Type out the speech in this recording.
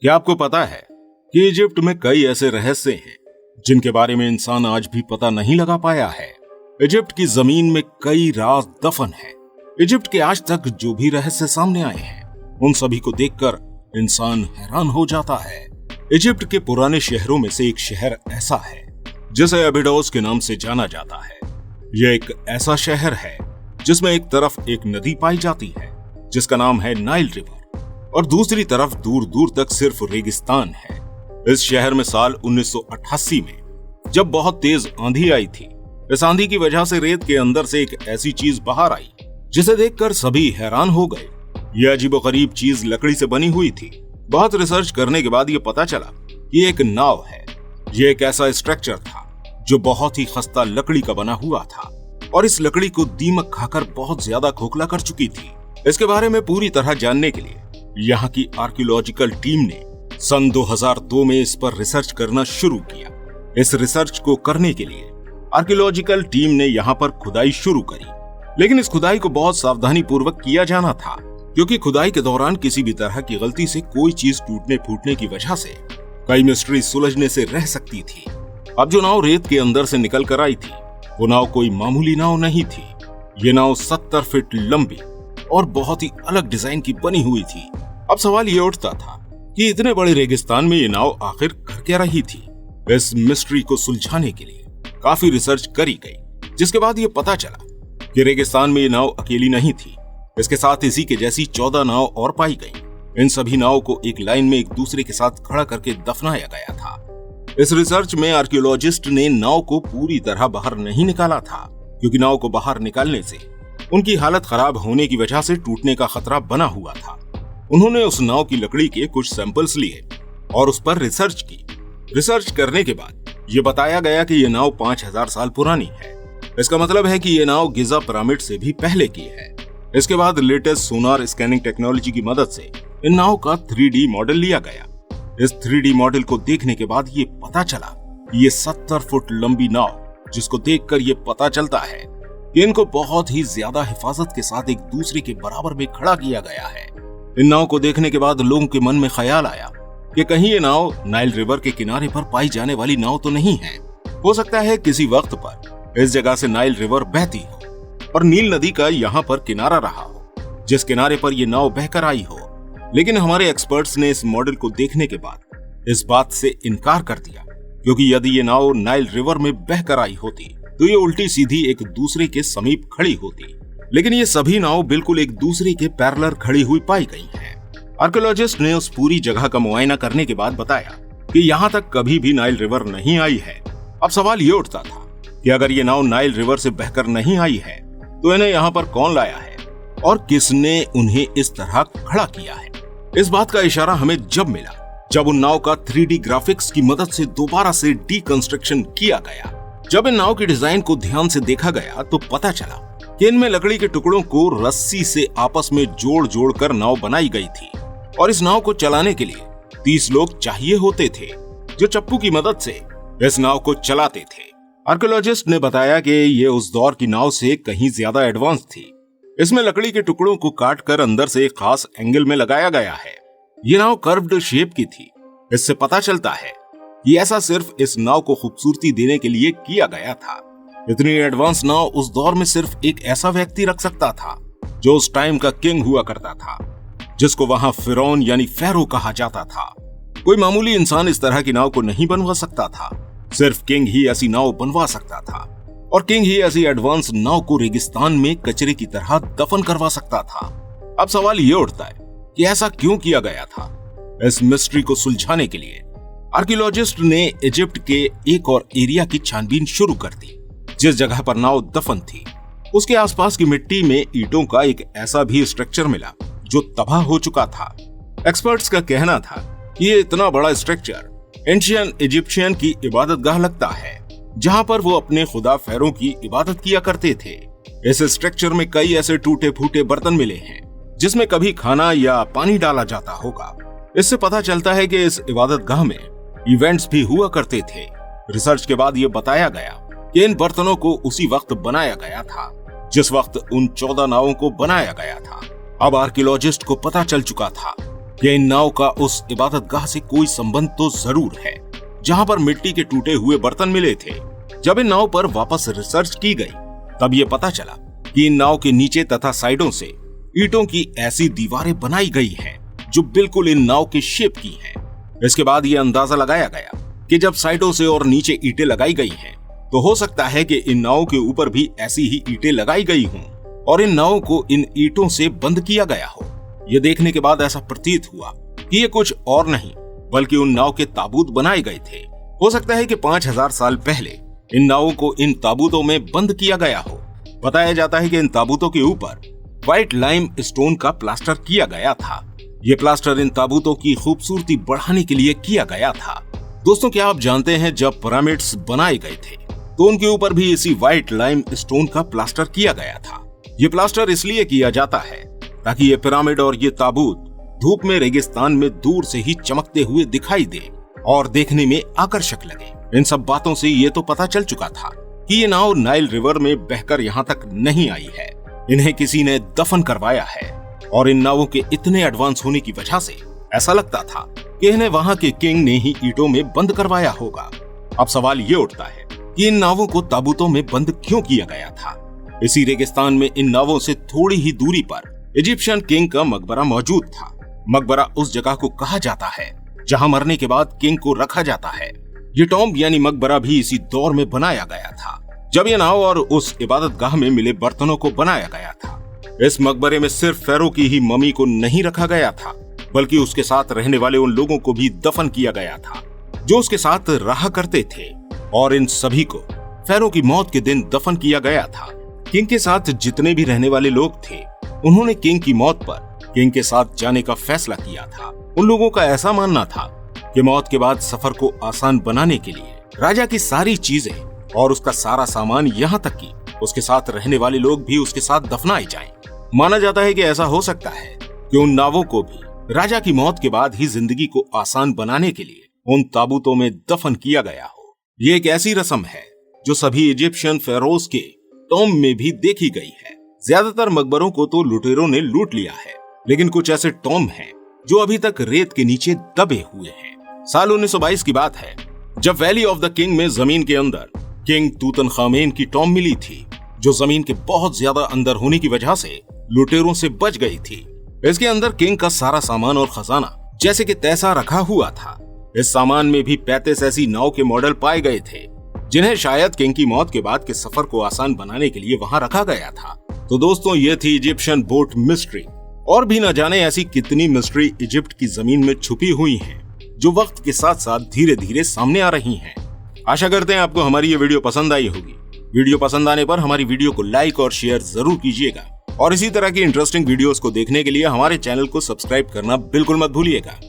क्या आपको पता है कि इजिप्ट में कई ऐसे रहस्य हैं जिनके बारे में इंसान आज भी पता नहीं लगा पाया है। इजिप्ट की जमीन में कई राज दफन है। इजिप्ट के आज तक जो भी रहस्य सामने आए हैं उन सभी को देखकर इंसान हैरान हो जाता है। इजिप्ट के पुराने शहरों में से एक शहर ऐसा है जिसे अबिडोस के नाम से जाना जाता है। यह एक ऐसा शहर है जिसमें एक तरफ एक नदी पाई जाती है जिसका नाम है नाइल रिवर और दूसरी तरफ दूर दूर तक सिर्फ रेगिस्तान है। इस शहर में साल 1988 में जब बहुत तेज आंधी आई थी, इस आंधी की वजह से रेत के अंदर से एक ऐसी चीज बाहर आई जिसे देखकर सभी हैरान हो गए। यह अजीबोगरीब चीज लकड़ी से बनी हुई थी। बहुत रिसर्च करने के बाद यह पता चला कि एक नाव है। यह एक ऐसा स्ट्रक्चर था जो बहुत ही खस्ता लकड़ी का बना हुआ था और इस लकड़ी को दीमक खाकर बहुत ज्यादा खोखला कर चुकी थी। इसके बारे में पूरी तरह जानने के लिए यहाँ की आर्कियोलॉजिकल टीम ने सन 2002 में इस पर रिसर्च करना शुरू किया। इस रिसर्च को करने के लिए आर्कियोलॉजिकल टीम ने यहाँ पर खुदाई शुरू करी, लेकिन इस खुदाई को बहुत सावधानी पूर्वक किया जाना था क्योंकि खुदाई के दौरान किसी भी तरह की गलती से कोई चीज टूटने फूटने की वजह से कई मिस्ट्री सुलझने से रह सकती थी। अब जो नाव रेत के अंदर से निकल कर आई थी वो नाव कोई मामूली नाव नहीं थी। ये नाव 70 फीट लंबी और बहुत ही अलग डिजाइन की बनी हुई थी। अब सवाल ये उठता था कि इतने बड़े रेगिस्तान में ये नाव आखिर कर क्या रही थी। इस मिस्ट्री को सुलझाने के लिए काफी रिसर्च करी गई, जिसके बाद ये पता चला कि रेगिस्तान में ये नाव अकेली नहीं थी। इसके साथ इसी के जैसी 14 नाव और पाई गई। इन सभी नाव को एक लाइन में एक दूसरे के साथ खड़ा करके दफनाया गया था। इस रिसर्च में आर्कियोलॉजिस्ट ने नाव को पूरी तरह बाहर नहीं निकाला था क्योंकि नाव को बाहर निकालने से उनकी हालत खराब होने की वजह से टूटने का खतरा बना हुआ था। उन्होंने उस नाव की लकड़ी के कुछ सैंपल्स लिए और उस पर रिसर्च की। रिसर्च करने के बाद ये बताया गया कि यह नाव 5000 साल पुरानी है। इसका मतलब है कि यह नाव गिजा पिरामिड से भी पहले की है। इसके बाद लेटेस्ट सोनार स्कैनिंग टेक्नोलॉजी की मदद से इन नाव का 3D मॉडल लिया गया। इस 3D मॉडल को देखने के बाद ये पता चला कि ये 70 फुट लंबी नाव, जिसको देखकर ये पता चलता है कि इनको बहुत ही ज्यादा हिफाजत के साथ एक दूसरे के बराबर में खड़ा किया गया है। इन नाव को देखने के बाद लोगों के मन में ख्याल आया कि कहीं ये नाव नाइल रिवर के किनारे पर पाई जाने वाली नाव तो नहीं है। हो सकता है किसी वक्त पर इस जगह से नाइल रिवर बहती हो और नील नदी का यहाँ पर किनारा रहा हो जिस किनारे पर ये नाव बहकर आई हो। लेकिन हमारे एक्सपर्ट्स ने इस मॉडल को देखने के बाद इस बात से इनकार कर दिया क्योंकि यदि ये नाव नाइल रिवर में बहकर आई होती तो ये उल्टी सीधी एक दूसरे के समीप खड़ी होती। लेकिन ये सभी नाव बिल्कुल एक दूसरे के पैरेलल खड़ी हुई पाई गई हैं। आर्कियोलॉजिस्ट ने उस पूरी जगह का मुआयना करने के बाद बताया कि यहाँ तक कभी भी नाइल रिवर नहीं आई है। अब सवाल ये उठता था कि अगर ये नाव नाइल रिवर से बहकर नहीं आई है तो इन्हें यहाँ पर कौन लाया है और किसने उन्हें इस तरह खड़ा किया है। इस बात का इशारा हमें जब मिला जब उन नाव का 3D ग्राफिक्स की मदद से दोबारा से डीकंस्ट्रक्शन किया गया। जब इन नाव की डिजाइन को ध्यान से देखा गया तो पता चला कि इनमें लकड़ी के टुकड़ों को रस्सी से आपस में जोड़ जोड़ कर नाव बनाई गई थी और इस नाव को चलाने के लिए 30 लोग चाहिए होते थे जो चप्पू की मदद से इस नाव को चलाते थे। आर्कियोलॉजिस्ट ने बताया कि ये उस दौर की नाव से कहीं ज्यादा एडवांस थी। इसमें लकड़ी के टुकड़ों को काट कर अंदर से एक खास एंगल में लगाया गया है। ये नाव कर्व्ड शेप की थी। इससे पता चलता है कि ऐसा सिर्फ इस नाव को खूबसूरती देने के लिए किया गया था। इतनी एडवांस नाव उस दौर में सिर्फ एक ऐसा व्यक्ति रख सकता था जो उस टाइम का किंग हुआ करता था, जिसको वहां फिरौन यानी फेरो कहा जाता था। कोई मामूली इंसान इस तरह की नाव को नहीं बनवा सकता था। सिर्फ किंग ही ऐसी नाव बनवा सकता था और किंग ही ऐसी एडवांस नाव को रेगिस्तान में कचरे की तरह दफन करवा सकता था। अब सवाल ये उठता है कि ऐसा क्यों किया गया था। इस मिस्ट्री को सुलझाने के लिए आर्कियोलॉजिस्ट ने इजिप्ट के एक और एरिया की छानबीन शुरू कर दी। जिस जगह पर नाव दफन थी उसके आसपास की मिट्टी में ईंटों का एक ऐसा भी स्ट्रक्चर मिला जो तबाह हो चुका था। एक्सपर्ट्स का कहना था कि ये इतना बड़ा स्ट्रक्चर एंशियंट इजिप्शियन की इबादतगाह लगता है जहां पर वो अपने खुदा फेरो की इबादत किया करते थे। इस स्ट्रक्चर में कई ऐसे टूटे फूटे बर्तन मिले हैं जिसमें कभी खाना या पानी डाला जाता होगा। इससे पता चलता है कि इस इबादतगाह में इवेंट्स भी हुआ करते थे। रिसर्च के बाद ये बताया गया कि इन बर्तनों को उसी वक्त बनाया गया था जिस वक्त उन 14 नावों को बनाया गया था। अब आर्कियोलॉजिस्ट को पता चल चुका था कि इन नाव का उस इबादतगाह से कोई संबंध तो जरूर है जहां पर मिट्टी के टूटे हुए बर्तन मिले थे। जब इन नाव पर वापस रिसर्च की गई तब ये पता चला कि इन नाव के नीचे तथा साइडों से ईंटों की ऐसी दीवारें बनाई गई हैं जो बिल्कुल इन नाव के शेप की हैं। इसके बाद ये अंदाजा लगाया गया कि जब साइडों से और नीचे ईंटें लगाई गई हैं तो हो सकता है कि इन नावों के ऊपर भी ऐसी ही ईंटें लगाई गई हों और इन नावों को इन ईंटों से बंद किया गया हो। ये देखने के बाद ऐसा प्रतीत हुआ कि ये कुछ और नहीं बल्कि उन नाव के ताबूत बनाए गए थे। हो सकता है कि 5000 साल पहले इन नावों को इन ताबूतों में बंद किया गया हो। बताया जाता है कि इन ताबूतों के ऊपर व्हाइट लाइम स्टोन का प्लास्टर किया गया था। ये प्लास्टर इन ताबूतों की खूबसूरती बढ़ाने के लिए किया गया था। दोस्तों, क्या आप जानते हैं जब पिरामिड्स बनाए गए थे तो उनके ऊपर भी इसी व्हाइट लाइम स्टोन का प्लास्टर किया गया था। ये प्लास्टर इसलिए किया जाता है ताकि ये पिरामिड और ये ताबूत धूप में रेगिस्तान में दूर से ही चमकते हुए दिखाई दे और देखने में आकर्षक लगे। इन सब बातों से ये तो पता चल चुका था कि ये नाव नाइल रिवर में बहकर यहाँ तक नहीं आई है, इन्हें किसी ने दफन करवाया है। और इन नावों के इतने एडवांस होने की वजह से ऐसा लगता था कि इन्हें वहां के किंग ने ही ईंटों में बंद करवाया होगा। अब सवाल ये उठता है कि इन नावों को ताबूतों में बंद क्यों किया गया था। इसी रेगिस्तान में इन नावों से थोड़ी ही दूरी पर इजिप्शियन किंग का मकबरा मौजूद था। मकबरा उस जगह को कहा जाता है जहां मरने के बाद किंग को रखा जाता है। ये टॉम्ब यानी मकबरा भी इसी दौर में बनाया गया था जब ये नाव और उस इबादतगाह में मिले बर्तनों को बनाया गया था। इस मकबरे में सिर्फ फेरो की ही मम्मी को नहीं रखा गया था बल्कि उसके साथ रहने वाले उन लोगों को भी दफन किया गया था जो उसके साथ रहा करते थे। और इन सभी को फेरो की मौत के दिन दफन किया गया था। किंग के साथ जितने भी रहने वाले लोग थे उन्होंने किंग की मौत पर किंग के साथ जाने का फैसला किया था। उन लोगों का ऐसा मानना था कि मौत के बाद सफर को आसान बनाने के लिए राजा की सारी चीजें और उसका सारा सामान यहाँ तक कि उसके साथ रहने वाले लोग भी उसके साथ दफनाए जाएं। माना जाता है कि ऐसा हो सकता है कि उन नावों को भी राजा की मौत के बाद ही जिंदगी को आसान बनाने के लिए उन ताबूतों में दफन किया गया हो। ये एक ऐसी रस्म है जो सभी इजिप्शियन फेरोज के टॉम्ब में भी देखी गई है। ज्यादातर मकबरों को तो लुटेरों ने लूट लिया है, लेकिन कुछ ऐसे टॉम्ब हैं जो अभी तक रेत के नीचे दबे हुए हैं। साल 1922 की बात है जब वैली ऑफ द किंग में जमीन के अंदर किंग तूतनखामेन की टॉम्ब मिली थी जो जमीन के बहुत ज्यादा अंदर होने की वजह से लुटेरों से बच गई थी। इसके अंदर किंग का सारा सामान और खजाना जैसे कि तैसा रखा हुआ था। इस सामान में भी 35 ऐसी नाव के मॉडल पाए गए थे जिन्हें शायद किंग की मौत के बाद के सफर को आसान बनाने के लिए वहां रखा गया था। तो दोस्तों, ये थी इजिप्शियन बोट मिस्ट्री। और भी न जाने ऐसी कितनी मिस्ट्री इजिप्ट की जमीन में छुपी हुई हैं जो वक्त के साथ साथ धीरे धीरे सामने आ रही हैं। आशा करते हैं आपको हमारी ये वीडियो पसंद आई होगी। वीडियो पसंद आने पर हमारी वीडियो को लाइक और शेयर जरूर कीजिएगा और इसी तरह की इंटरेस्टिंग वीडियोस को देखने के लिए हमारे चैनल को सब्सक्राइब करना बिल्कुल मत भूलिएगा।